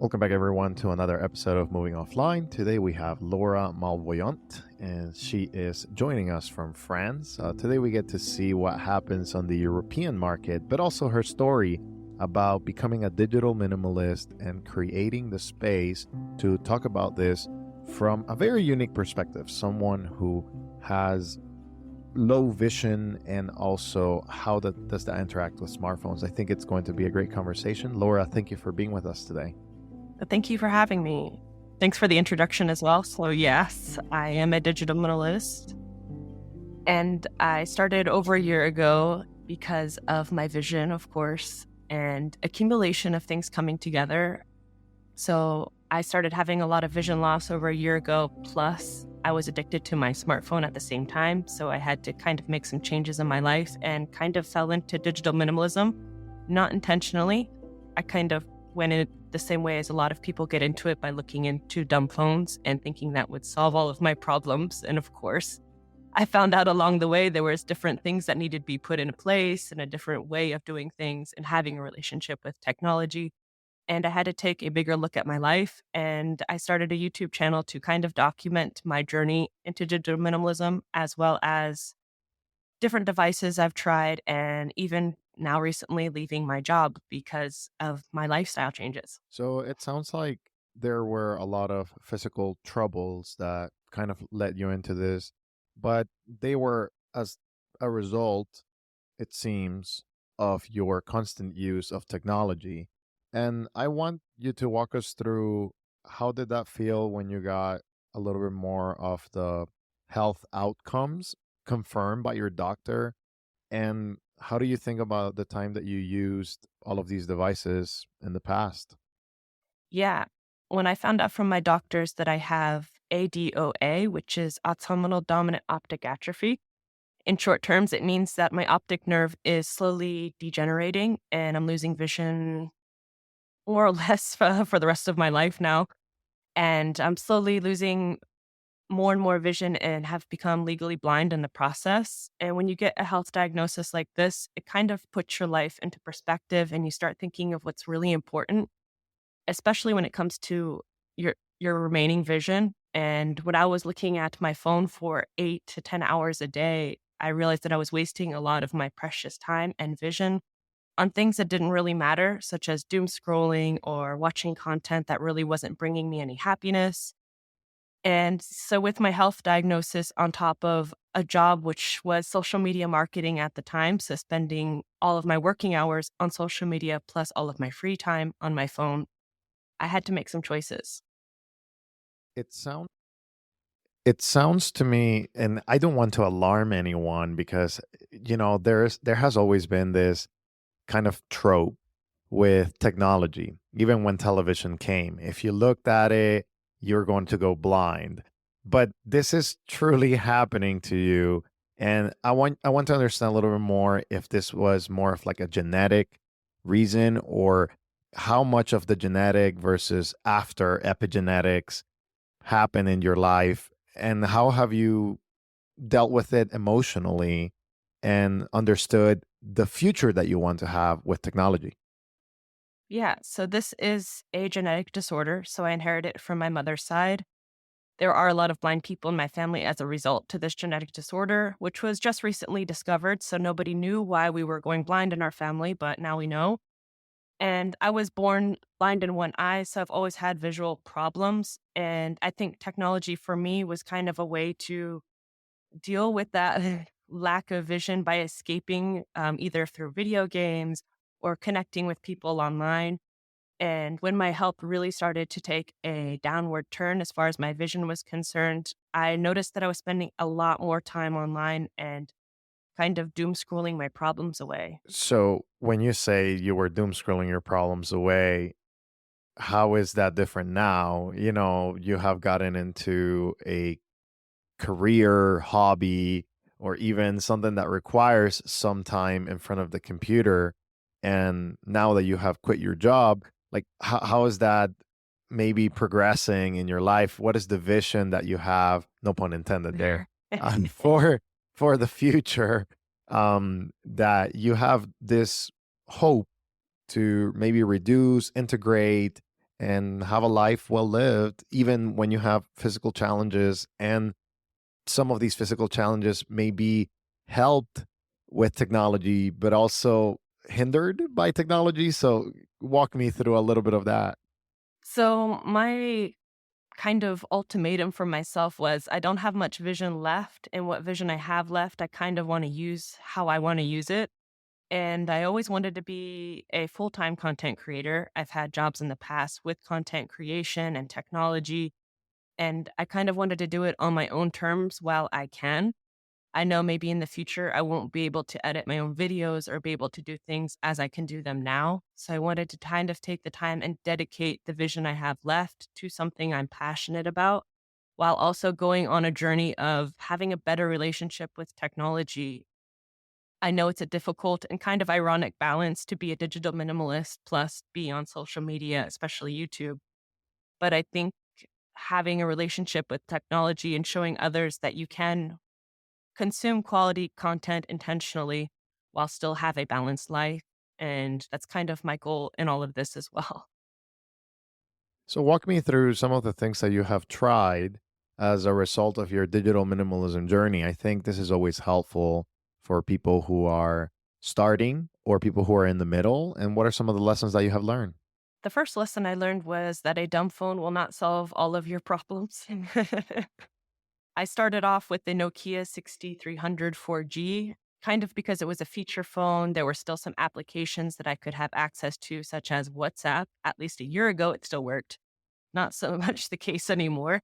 Welcome back, everyone, to another episode of Moving Offline. Today we have Laura Malvoyant, and she is joining us from France. Today we get to see what happens on the European market, but also her story about becoming a digital minimalist and creating the space to talk about this from a very unique perspective. Someone who has low vision and also how does that interact with smartphones. I think it's going to be a great conversation. Laura, thank you for being with us today. Thank you for having me. Thanks for the introduction as well. So yes, I am a digital minimalist, and I started over a year ago because of my vision, of course, and accumulation of things coming together. So I started having a lot of vision loss over a year ago, plus I was addicted to my smartphone at the same time. So I had to kind of make some changes in my life and kind of fell into digital minimalism, not intentionally. I kind of went in the same way as a lot of people get into it by looking into dumb phones and thinking that would solve all of my problems. And of course, I found out along the way there was different things that needed to be put into place and a different way of doing things and having a relationship with technology. And I had to take a bigger look at my life. And I started a YouTube channel to kind of document my journey into digital minimalism, as well as different devices I've tried, and even now recently leaving my job because of my lifestyle changes. So it sounds like there were a lot of physical troubles that kind of led you into this, but they were as a result, it seems, of your constant use of technology. And I want you to walk us through how did that feel when you got a little bit more of the health outcomes confirmed by your doctor? And how do you think about the time that you used all of these devices in the past? Yeah. When I found out from my doctors that I have ADOA, which is autumnal dominant optic atrophy, in short terms, it means that my optic nerve is slowly degenerating and I'm losing vision more or less for the rest of my life now. And I'm slowly losing more and more vision and have become legally blind in the process. And when you get a health diagnosis like this, it kind of puts your life into perspective and you start thinking of what's really important, especially when it comes to your remaining vision. And when I was looking at my phone for 8 to 10 hours a day, I realized that I was wasting a lot of my precious time and vision on things that didn't really matter, such as doom scrolling or watching content that really wasn't bringing me any happiness. And so, with my health diagnosis on top of a job, which was social media marketing at the time, so spending all of my working hours on social media plus all of my free time on my phone, I had to make some choices. It sounds it sounds to me, and I don't want to alarm anyone because there has always been this kind of trope with technology. Even when television came, if you looked at it, you're going to go blind. But this is truly happening to you, and I want to understand a little bit more if this was more of like a genetic reason, or how much of the genetic versus after epigenetics happen in your life, and how have you dealt with it emotionally and understood the future that you want to have with technology. Yeah, so this is a genetic disorder. So I inherited it from my mother's side. There are a lot of blind people in my family as a result to this genetic disorder, which was just recently discovered. So nobody knew why we were going blind in our family, but now we know. And I was born blind in one eye, so I've always had visual problems. And I think technology for me was kind of a way to deal with that lack of vision by escaping, either through video games or connecting with people online. And when my health really started to take a downward turn as far as my vision was concerned, I noticed that I was spending a lot more time online and kind of doom scrolling my problems away. So, when you say you were doom scrolling your problems away, how is that different now? You have gotten into a career, hobby, or even something that requires some time in front of the computer. And now that you have quit your job, like how is that maybe progressing in your life? What is the vision that you have? No pun intended there. For the future, that you have this hope to maybe reduce, integrate, and have a life well lived, even when you have physical challenges. And some of these physical challenges may be helped with technology, but also hindered by technology. So, walk me through a little bit of that. So, my kind of ultimatum for myself was I don't have much vision left. And what vision I have left, I kind of want to use how I want to use it. And I always wanted to be a full time content creator. I've had jobs in the past with content creation and technology, and I kind of wanted to do it on my own terms while I can. I know maybe in the future I won't be able to edit my own videos or be able to do things as I can do them now. So I wanted to kind of take the time and dedicate the vision I have left to something I'm passionate about while also going on a journey of having a better relationship with technology. I know it's a difficult and kind of ironic balance to be a digital minimalist plus be on social media, especially YouTube. But I think having a relationship with technology and showing others that you can consume quality content intentionally while still have a balanced life. And that's kind of my goal in all of this as well. So, walk me through some of the things that you have tried as a result of your digital minimalism journey. I think this is always helpful for people who are starting or people who are in the middle. And what are some of the lessons that you have learned? The first lesson I learned was that a dumb phone will not solve all of your problems. I started off with the Nokia 6300 4G, kind of because it was a feature phone. There were still some applications that I could have access to, such as WhatsApp. At least a year ago, it still worked. Not so much the case anymore.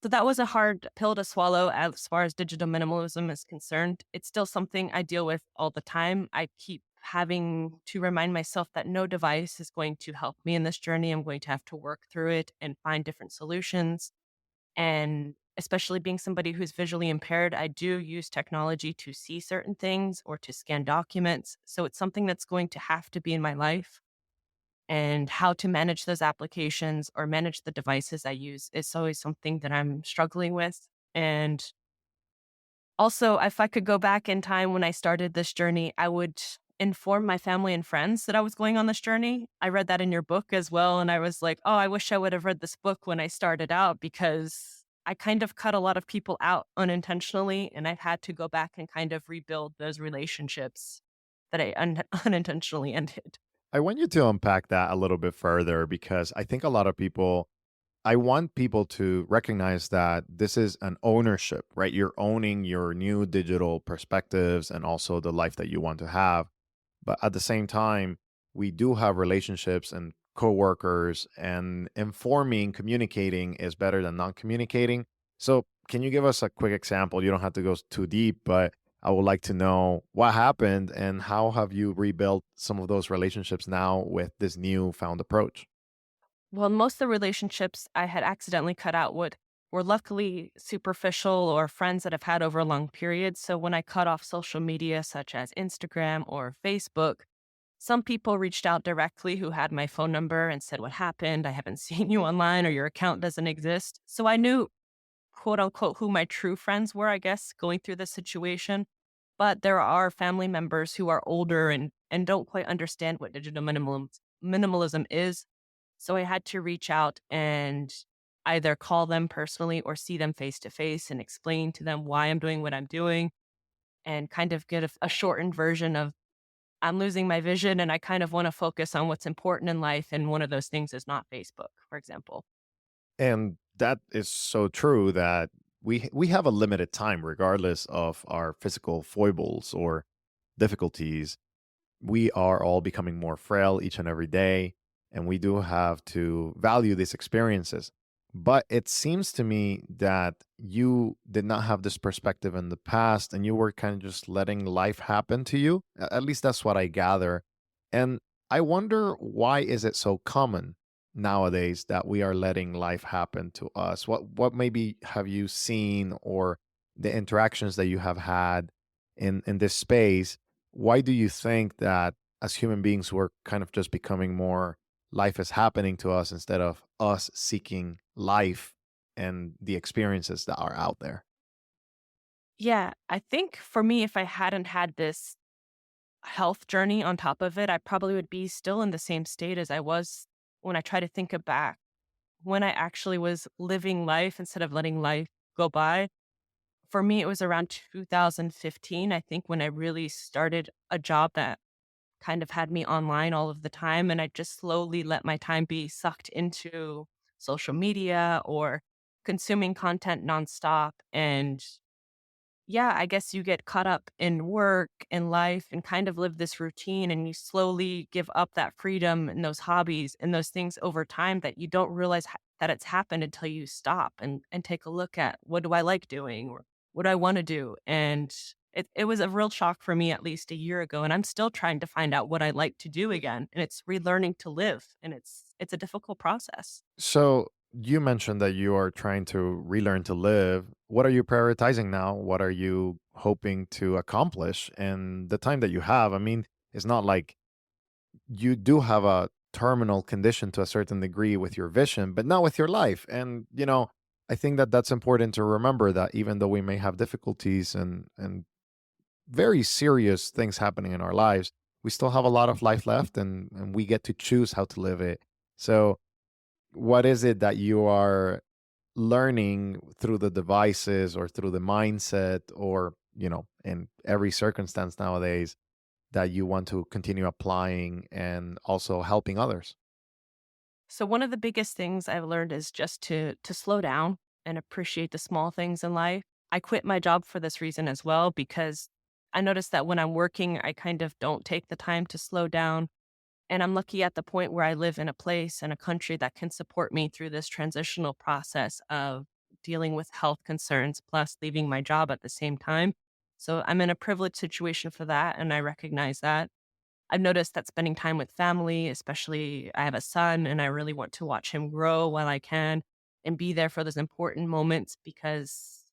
So that was a hard pill to swallow as far as digital minimalism is concerned. It's still something I deal with all the time. I keep having to remind myself that no device is going to help me in this journey. I'm going to have to work through it and find different solutions. And especially being somebody who's visually impaired, I do use technology to see certain things or to scan documents. So it's something that's going to have to be in my life. And how to manage those applications or manage the devices I use is always something that I'm struggling with. And also, if I could go back in time when I started this journey, I would inform my family and friends that I was going on this journey. I read that in your book as well. And I was like, oh, I wish I would have read this book when I started out because I kind of cut a lot of people out unintentionally. And I've had to go back and kind of rebuild those relationships that I unintentionally ended. I want you to unpack that a little bit further because I think a lot of people, I want people to recognize that this is an ownership, right? You're owning your new digital perspectives and also the life that you want to have. But at the same time, we do have relationships and coworkers, and informing, communicating is better than not communicating. So, can you give us a quick example? You don't have to go too deep, but I would like to know what happened and how have you rebuilt some of those relationships now with this new found approach? Well, most of the relationships I had accidentally cut out were luckily superficial or friends that I've had over a long period. So when I cut off social media such as Instagram or Facebook, some people reached out directly who had my phone number and said, "What happened? I haven't seen you online or your account doesn't exist." So I knew, quote unquote, who my true friends were, I guess, going through this situation. But there are family members who are older and don't quite understand what digital minimalism is. So I had to reach out and either call them personally or see them face to face and explain to them why I'm doing what I'm doing and kind of get a shortened version of I'm losing my vision and I kind of want to focus on what's important in life. And one of those things is not Facebook, for example. And that is so true that we have a limited time regardless of our physical foibles or difficulties. We are all becoming more frail each and every day, and we do have to value these experiences. But it seems to me that you did not have this perspective in the past, and you were kind of just letting life happen to you. At least that's what I gather. And I wonder, why is it so common nowadays that we are letting life happen to us? What maybe have you seen, or the interactions that you have had in this space? Why do you think that as human beings we're kind of just becoming more, life is happening to us instead of us seeking life and the experiences that are out there? Yeah, I think for me, if I hadn't had this health journey on top of it, I probably would be still in the same state as I was when I try to think it back, when I actually was living life instead of letting life go by, for me, it was around 2015, I think, when I really started a job that kind of had me online all of the time. And I just slowly let my time be sucked into social media or consuming content nonstop. And yeah, I guess you get caught up in work and life and kind of live this routine, and you slowly give up that freedom and those hobbies and those things over time that you don't realize that it's happened until you stop and take a look at, what do I like doing, or what do I want to do? And it was a real shock for me at least a year ago. And I'm still trying to find out what I like to do again. And it's relearning to live. And it's a difficult process. So you mentioned that you are trying to relearn to live. What are you prioritizing now? What are you hoping to accomplish in the time that you have? I mean, it's not like you do have a terminal condition to a certain degree with your vision, but not with your life. And I think that that's important to remember, that even though we may have difficulties and very serious things happening in our lives, we still have a lot of life left, and we get to choose how to live it. So what is it that you are learning through the devices or through the mindset, or in every circumstance nowadays, that you want to continue applying and also helping others? So one of the biggest things I've learned is just to slow down and appreciate the small things in life. I quit my job for this reason as well, because I noticed that when I'm working, I kind of don't take the time to slow down. And I'm lucky at the point where I live in a place and a country that can support me through this transitional process of dealing with health concerns plus leaving my job at the same time. So I'm in a privileged situation for that, and I recognize that. I've noticed that spending time with family, especially I have a son and I really want to watch him grow while I can and be there for those important moments, because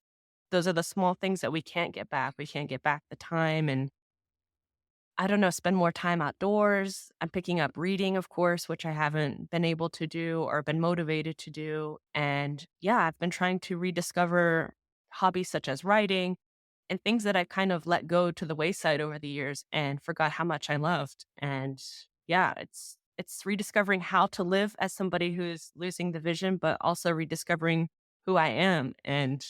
those are the small things that we can't get back. We can't get back the time and, I don't know, spend more time outdoors. I'm picking up reading, of course, which I haven't been able to do or been motivated to do. And yeah, I've been trying to rediscover hobbies such as writing and things that I've kind of let go to the wayside over the years and forgot how much I loved. And yeah, it's rediscovering how to live as somebody who's losing the vision, but also rediscovering who I am. And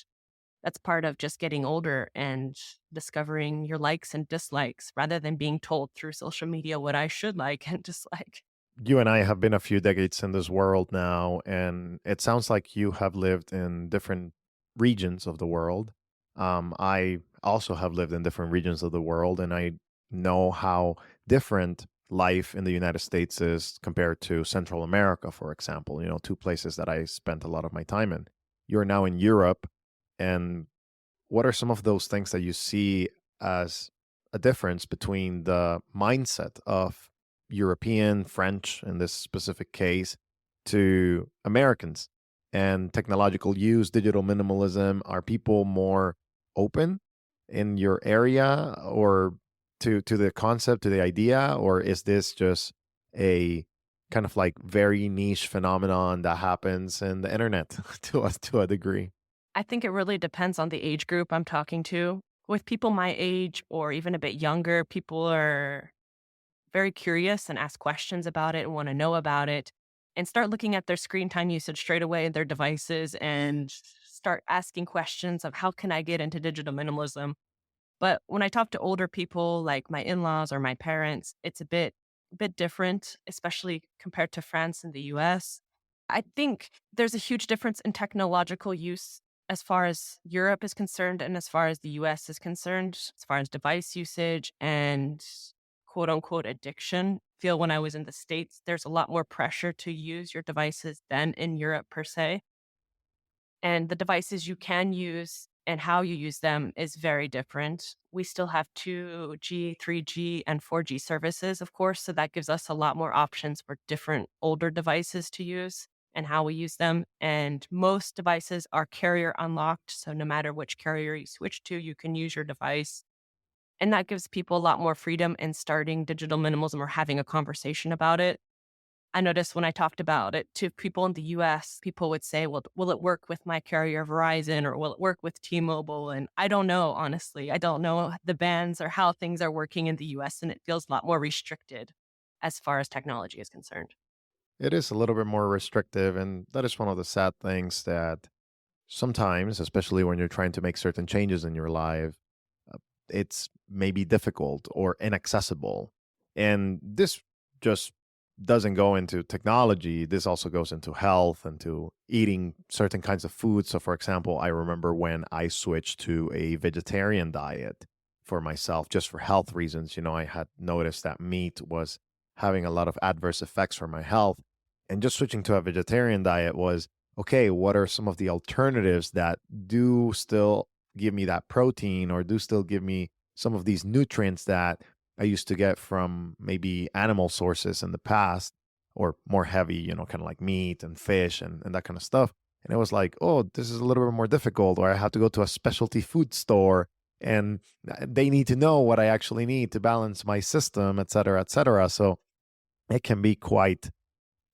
that's part of just getting older and discovering your likes and dislikes rather than being told through social media what I should like and dislike. You and I have been a few decades in this world now, and it sounds like you have lived in different regions of the world. I also have lived in different regions of the world, and I know how different life in the United States is compared to Central America, for example, two places that I spent a lot of my time in. You're now in Europe, and what are some of those things that you see as a difference between the mindset of European, French in this specific case, to Americans and technological use, digital minimalism? Are people more open in your area, or to the concept, to the idea, or is this just a kind of like very niche phenomenon that happens in the internet to us to a degree? I think it really depends on the age group I'm talking to. With people my age or even a bit younger, people are very curious and ask questions about it and want to know about it and start looking at their screen time usage straight away, their devices, and start asking questions of how can I get into digital minimalism. But when I talk to older people like my in-laws or my parents, it's a bit different, especially compared to France and the US. I think there's a huge difference in technological use as far as Europe is concerned and as far as the US is concerned, as far as device usage and quote unquote addiction. Feel when I was in the States, there's a lot more pressure to use your devices than in Europe per se. And the devices you can use and how you use them is very different. We still have 2G, 3G, and 4G services, of course. So that gives us a lot more options for different older devices to use and how we use them. And most devices are carrier unlocked. So no matter which carrier you switch to, you can use your device. And that gives people a lot more freedom in starting digital minimalism or having a conversation about it. I noticed when I talked about it to people in the US, people would say, well, will it work with my carrier Verizon or will it work with T-Mobile? And I don't know, honestly. I don't know the bands or how things are working in the US, and it feels a lot more restricted as far as technology is concerned. It is a little bit more restrictive, and that is one of the sad things that sometimes, especially when you're trying to make certain changes in your life, uh, it's maybe difficult or inaccessible. And this just doesn't go into technology. This also goes into health and to eating certain kinds of food. So, for example, I remember when I switched to a vegetarian diet for myself, just for health reasons. I had noticed that meat was having a lot of adverse effects for my health. And just switching to a vegetarian diet was okay, what are some of the alternatives that do still give me that protein or do still give me some of these nutrients that I used to get from maybe animal sources in the past or more heavy, kind of like meat and fish and that kind of stuff. And it was like, oh, this is a little bit more difficult, or I have to go to a specialty food store and they need to know what I actually need to balance my system, et cetera, et cetera. So it can be quite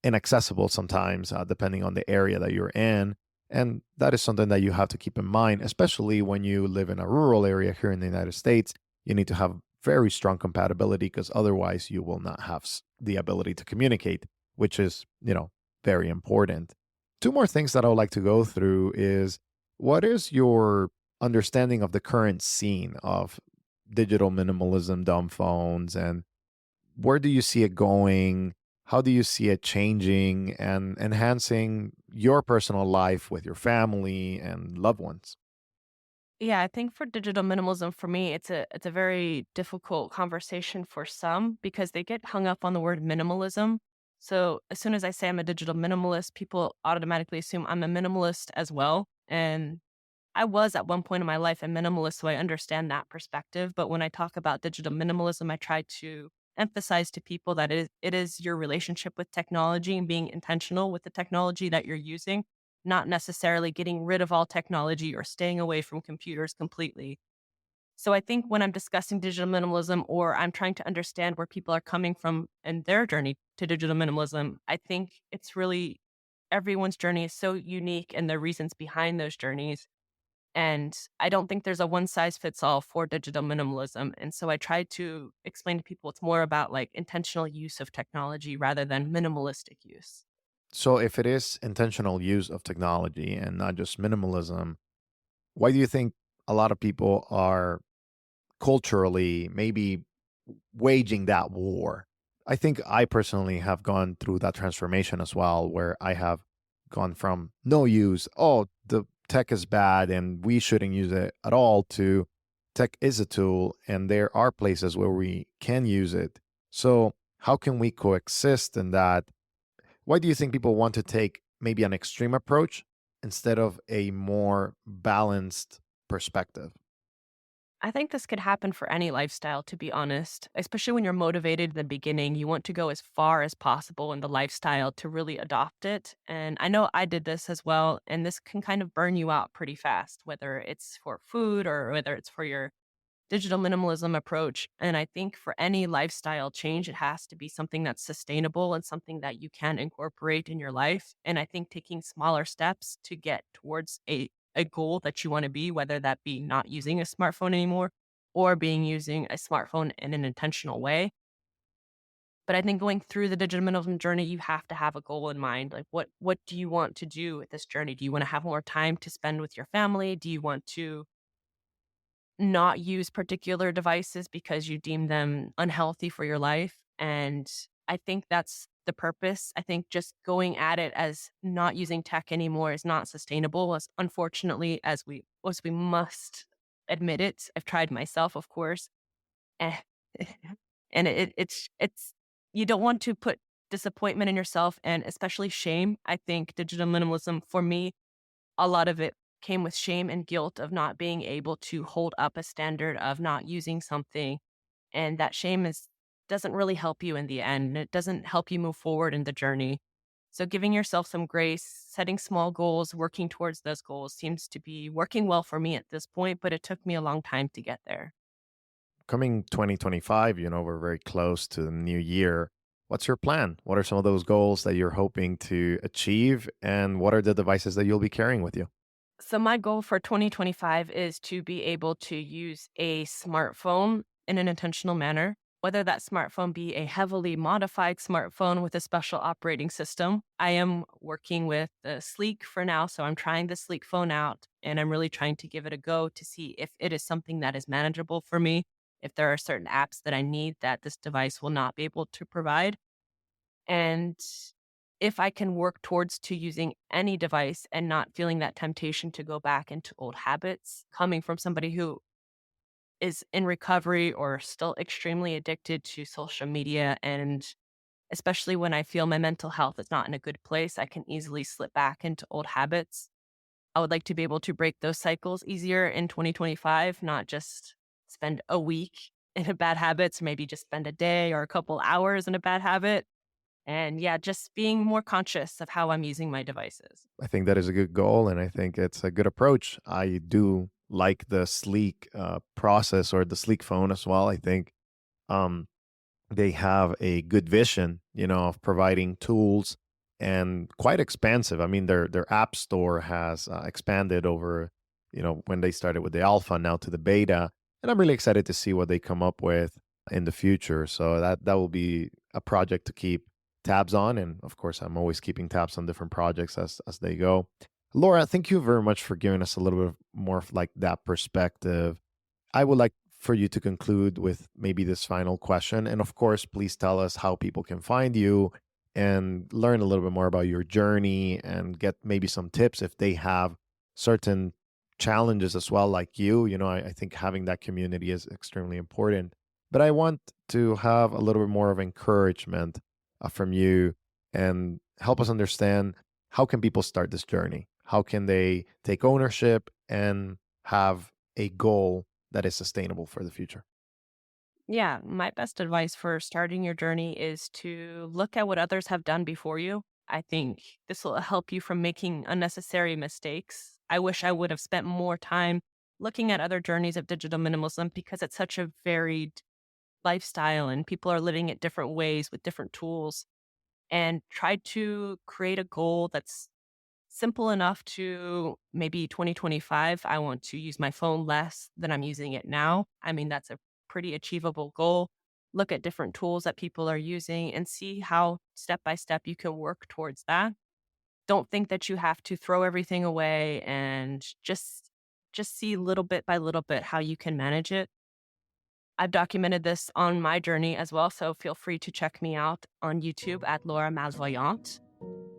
inaccessible sometimes, depending on the area that you're in. And that is something that you have to keep in mind, especially when you live in a rural area here in the United States. You need to have very strong compatibility because otherwise you will not have the ability to communicate, which is, very important. Two more things that I would like to go through is what is your understanding of the current scene of digital minimalism, dumb phones, and where do you see it going? How do you see it changing and enhancing your personal life with your family and loved ones? Yeah, I think for digital minimalism for me, it's a very difficult conversation for some because they get hung up on the word minimalism. So as soon as I say I'm a digital minimalist, people automatically assume I'm a minimalist as well. And I was at one point in my life a minimalist, so I understand that perspective. But when I talk about digital minimalism, I try to emphasize to people that it is your relationship with technology and being intentional with the technology that you're using, not necessarily getting rid of all technology or staying away from computers completely. So I think when I'm discussing digital minimalism or I'm trying to understand where people are coming from and their journey to digital minimalism, I think it's really everyone's journey is so unique and the reasons behind those journeys, and I don't think there's a one size fits all for digital minimalism. And so I try to explain to people it's more about like intentional use of technology rather than minimalistic use. So, if it is intentional use of technology and not just minimalism, why do you think a lot of people are culturally maybe waging that war? I think I personally have gone through that transformation as well, where I have gone from no use, oh, the tech is bad and we shouldn't use it at all, to tech is a tool and there are places where we can use it. So, how can we coexist in that? Why do you think people want to take maybe an extreme approach instead of a more balanced perspective? I think this could happen for any lifestyle, to be honest, especially when you're motivated in the beginning. You want to go as far as possible in the lifestyle to really adopt it. And I know I did this as well. And this can kind of burn you out pretty fast, whether it's for food or whether it's for your digital minimalism approach. And I think for any lifestyle change, it has to be something that's sustainable and something that you can incorporate in your life. And I think taking smaller steps to get towards a goal that you want to be, whether that be not using a smartphone anymore or being using a smartphone in an intentional way. But I think going through the digital minimalism journey, you have to have a goal in mind. Like what do you want to do with this journey? Do you want to have more time to spend with your family? Do you want to not use particular devices because you deem them unhealthy for your life? And I think that's the purpose. I think just going at it as not using tech anymore is not sustainable. As unfortunately as we must admit it. I've tried myself, of course, and and it's you don't want to put disappointment in yourself and especially shame. I think digital minimalism for me, a lot of it came with shame and guilt of not being able to hold up a standard of not using something, and that shame is doesn't really help you in the end, and it doesn't help you move forward in the journey. So giving yourself some grace, setting small goals, working towards those goals seems to be working well for me at this point, but it took me a long time to get there. Coming 2025, we're very close to the new year. What's your plan? What are some of those goals that you're hoping to achieve? And what are the devices that you'll be carrying with you? So my goal for 2025 is to be able to use a smartphone in an intentional manner. whether that smartphone be a heavily modified smartphone with a special operating system. I am working with the Sleek for now, so I'm trying the Sleek phone out and I'm really trying to give it a go to see if it is something that is manageable for me, if there are certain apps that I need that this device will not be able to provide. And if I can work towards to using any device and not feeling that temptation to go back into old habits, coming from somebody who is in recovery or still extremely addicted to social media. And especially when I feel my mental health is not in a good place, I can easily slip back into old habits. I would like to be able to break those cycles easier in 2025, not just spend a week in a bad habit, so maybe just spend a day or a couple hours in a bad habit. And yeah, just being more conscious of how I'm using my devices. I think that is a good goal, and I think it's a good approach. I do like the sleek process or the sleek phone as well. I think um, they have a good vision, of providing tools and quite expansive. I mean, their app store has expanded over, when they started with the alpha now to the beta, and I'm really excited to see what they come up with in the future. So that will be a project to keep tabs on, and of course, I'm always keeping tabs on different projects as they go. Laura, thank you very much for giving us a little bit more of like that perspective. I would like for you to conclude with maybe this final question. And of course, please tell us how people can find you and learn a little bit more about your journey and get maybe some tips if they have certain challenges as well, like you. I think having that community is extremely important. But I want to have a little bit more of encouragement from you and help us understand how can people start this journey? How can they take ownership and have a goal that is sustainable for the future? Yeah, my best advice for starting your journey is to look at what others have done before you. I think this will help you from making unnecessary mistakes. I wish I would have spent more time looking at other journeys of digital minimalism because it's such a varied lifestyle and people are living it different ways with different tools, and try to create a goal that's simple enough to maybe 2025, I want to use my phone less than I'm using it now. I mean, that's a pretty achievable goal. Look at different tools that people are using and see how step by step you can work towards that. Don't think that you have to throw everything away, and just see little bit by little bit how you can manage it. I've documented this on my journey as well, so feel free to check me out on YouTube at Laura Malvoyant.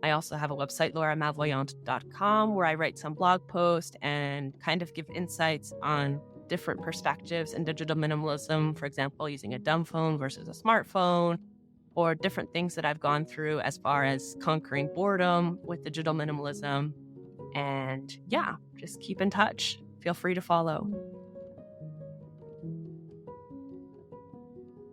I also have a website, lauramalvoyant.com, where I write some blog posts and kind of give insights on different perspectives in digital minimalism. For example, using a dumb phone versus a smartphone, or different things that I've gone through as far as conquering boredom with digital minimalism. And yeah, just keep in touch. Feel free to follow.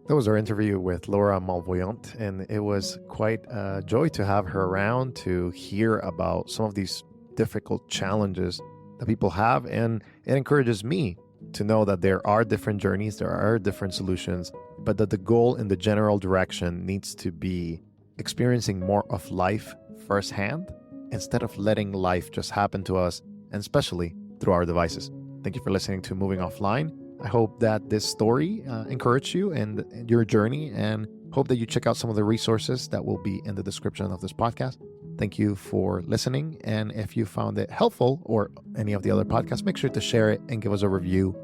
That was our interview with Laura Malvoyant, and it was quite a joy to have her around to hear about some of these difficult challenges that people have. And it encourages me to know that there are different journeys, there are different solutions, but that the goal in the general direction needs to be experiencing more of life firsthand instead of letting life just happen to us, and especially through our devices. Thank you for listening to Moving Offline. I hope that this story encouraged you and your journey, and hope that you check out some of the resources that will be in the description of this podcast. Thank you for listening. And if you found it helpful or any of the other podcasts, make sure to share it and give us a review.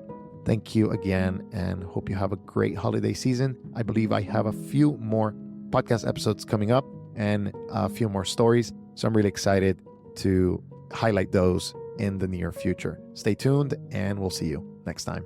Thank you again, and hope you have a great holiday season. I believe I have a few more podcast episodes coming up and a few more stories. So I'm really excited to highlight those in the near future. Stay tuned, and we'll see you next time.